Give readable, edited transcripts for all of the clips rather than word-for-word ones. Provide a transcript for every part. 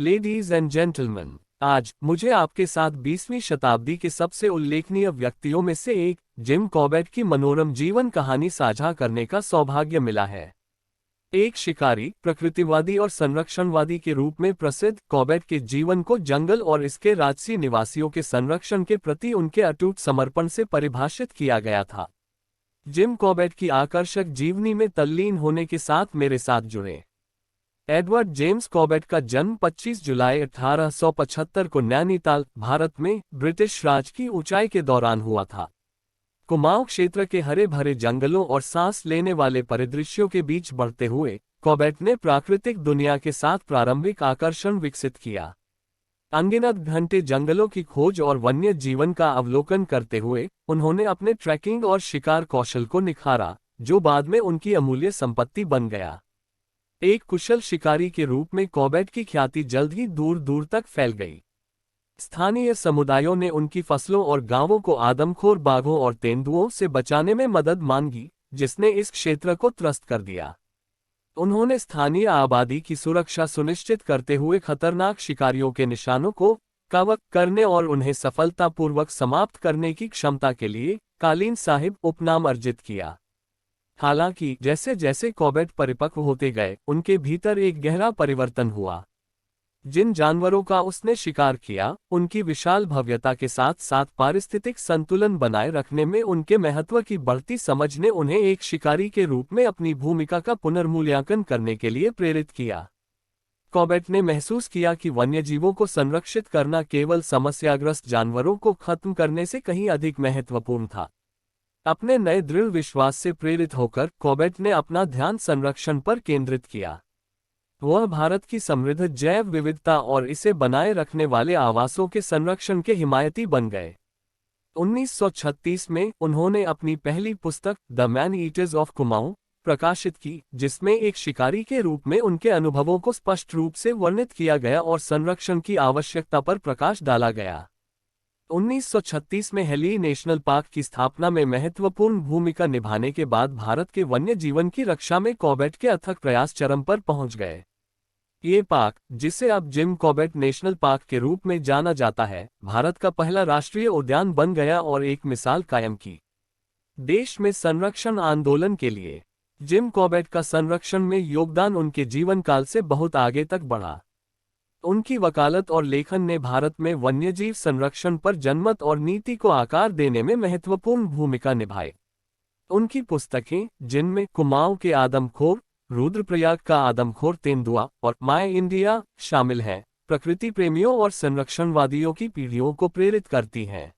Ladies and gentleman, आज मुझे आपके साथ 20वीं शताब्दी के सबसे उल्लेखनीय व्यक्तियों में से एक जिम कॉर्बेट की मनोरम जीवन कहानी साझा करने का सौभाग्य मिला है। एक शिकारी, प्रकृतिवादी और संरक्षणवादी के रूप में प्रसिद्ध, कॉर्बेट के जीवन को जंगल और इसके राजसी निवासियों के संरक्षण के प्रति उनके अटूट समर्पण से परिभाषित किया गया था। जिम कॉर्बेट की आकर्षक जीवनी में तल्लीन होने के साथ मेरे साथ जुड़े। एडवर्ड जेम्स कॉर्बेट का जन्म 25 जुलाई 1875 को नैनीताल, भारत में ब्रिटिश राज की ऊंचाई के दौरान हुआ था। कुमाऊं क्षेत्र के हरे भरे जंगलों और सांस लेने वाले परिदृश्यों के बीच बढ़ते हुए कॉर्बेट ने प्राकृतिक दुनिया के साथ प्रारंभिक आकर्षण विकसित किया। अनगिनत घंटे जंगलों की खोज और वन्य जीवन का अवलोकन करते हुए उन्होंने अपने ट्रैकिंग और शिकार कौशल को निखारा, जो बाद में उनकी अमूल्य संपत्ति बन गया। एक कुशल शिकारी के रूप में कॉर्बेट की ख्याति जल्द ही दूर दूर तक फैल गई। स्थानीय समुदायों ने उनकी फसलों और गांवों को आदमखोर बाघों और तेंदुओं से बचाने में मदद मांगी, जिसने इस क्षेत्र को त्रस्त कर दिया। उन्होंने स्थानीय आबादी की सुरक्षा सुनिश्चित करते हुए खतरनाक शिकारियों के निशानों को कवर करने और उन्हें सफलतापूर्वक समाप्त करने की क्षमता के लिए कालीन साहिब उपनाम अर्जित किया। हालांकि जैसे जैसे कॉर्बेट परिपक्व होते गए, उनके भीतर एक गहरा परिवर्तन हुआ। जिन जानवरों का उसने शिकार किया, उनकी विशाल भव्यता के साथ साथ पारिस्थितिक संतुलन बनाए रखने में उनके महत्व की बढ़ती समझ ने उन्हें एक शिकारी के रूप में अपनी भूमिका का पुनर्मूल्यांकन करने के लिए प्रेरित किया। कॉर्बेट ने महसूस किया कि वन्यजीवों को संरक्षित करना केवल समस्याग्रस्त जानवरों को खत्म करने से कहीं अधिक महत्वपूर्ण था। अपने नए दृढ़ विश्वास से प्रेरित होकर कॉर्बेट ने अपना ध्यान संरक्षण पर केंद्रित किया। वह भारत की समृद्ध जैव विविधता और इसे बनाए रखने वाले आवासों के संरक्षण के हिमायती बन गए। 1936 में उन्होंने अपनी पहली पुस्तक the man eaters of Kumaon प्रकाशित की, जिसमें एक शिकारी के रूप में उनके अनुभवों को स्पष्ट रूप से वर्णित किया गया और संरक्षण की आवश्यकता पर प्रकाश डाला गया। 1936 में हेली नेशनल पार्क की स्थापना में महत्वपूर्ण भूमिका निभाने के बाद भारत के वन्य जीवन की रक्षा में कॉर्बेट के अथक प्रयास चरम पर पहुंच गए। ये पार्क, जिसे अब जिम कॉर्बेट नेशनल पार्क के रूप में जाना जाता है, भारत का पहला राष्ट्रीय उद्यान बन गया और एक मिसाल कायम की। देश में संरक्षण आंदोलन के लिए जिम कॉर्बेट का संरक्षण में योगदान उनके जीवन काल से बहुत आगे तक बढ़ा। उनकी वकालत और लेखन ने भारत में वन्यजीव संरक्षण पर जनमत और नीति को आकार देने में महत्वपूर्ण भूमिका निभाई। उनकी पुस्तकें, जिनमें कुमाऊं के आदमखोर, रुद्रप्रयाग का आदमखोर तेंदुआ और माय इंडिया शामिल हैं, प्रकृति प्रेमियों और संरक्षणवादियों की पीढ़ियों को प्रेरित करती हैं।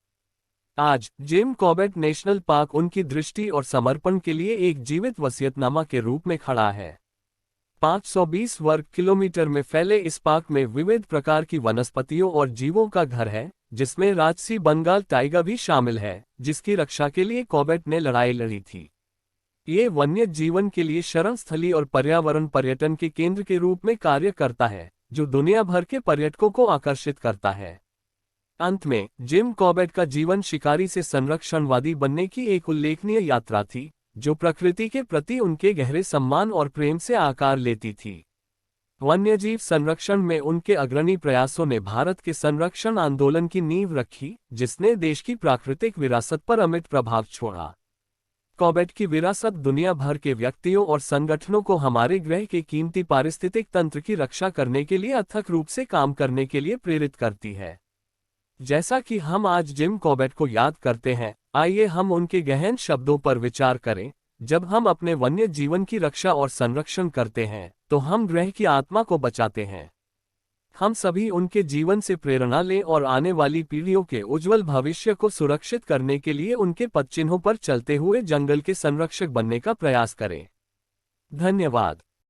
आज जिम कॉर्बेट नेशनल पार्क उनकी दृष्टि और समर्पण के लिए एक जीवित वसीयतनामा के रूप में खड़ा है। 520 वर्ग किलोमीटर में फैले इस पार्क में विविध प्रकार की वनस्पतियों और जीवों का घर है, जिसमें राजसी बंगाल टाइगर भी शामिल है, जिसकी रक्षा के लिए कॉर्बेट ने लड़ाई लड़ी थी। ये वन्य जीवन के लिए शरण स्थली और पर्यावरण पर्यटन के केंद्र के रूप में कार्य करता है, जो दुनिया भर के पर्यटकों को आकर्षित करता है। अंत में, जिम कॉर्बेट का जीवन शिकारी से संरक्षणवादी बनने की एक उल्लेखनीय यात्रा थी, जो प्रकृति के प्रति उनके गहरे सम्मान और प्रेम से आकार लेती थी। वन्यजीव संरक्षण में उनके अग्रणी प्रयासों ने भारत के संरक्षण आंदोलन की नींव रखी, जिसने देश की प्राकृतिक विरासत पर अमिट प्रभाव छोड़ा। कॉर्बेट की विरासत दुनिया भर के व्यक्तियों और संगठनों को हमारे ग्रह के कीमती पारिस्थितिक तंत्र की रक्षा करने के लिए अथक रूप से काम करने के लिए प्रेरित करती है। जैसा कि हम आज जिम कॉर्बेट को याद करते हैं, आइए हम उनके गहन शब्दों पर विचार करें। जब हम अपने वन्य जीवन की रक्षा और संरक्षण करते हैं, तो हम ग्रह की आत्मा को बचाते हैं। हम सभी उनके जीवन से प्रेरणा लें और आने वाली पीढ़ियों के उज्जवल भविष्य को सुरक्षित करने के लिए उनके पदचिन्हों पर चलते हुए जंगल के संरक्षक बनने का प्रयास करें। धन्यवाद।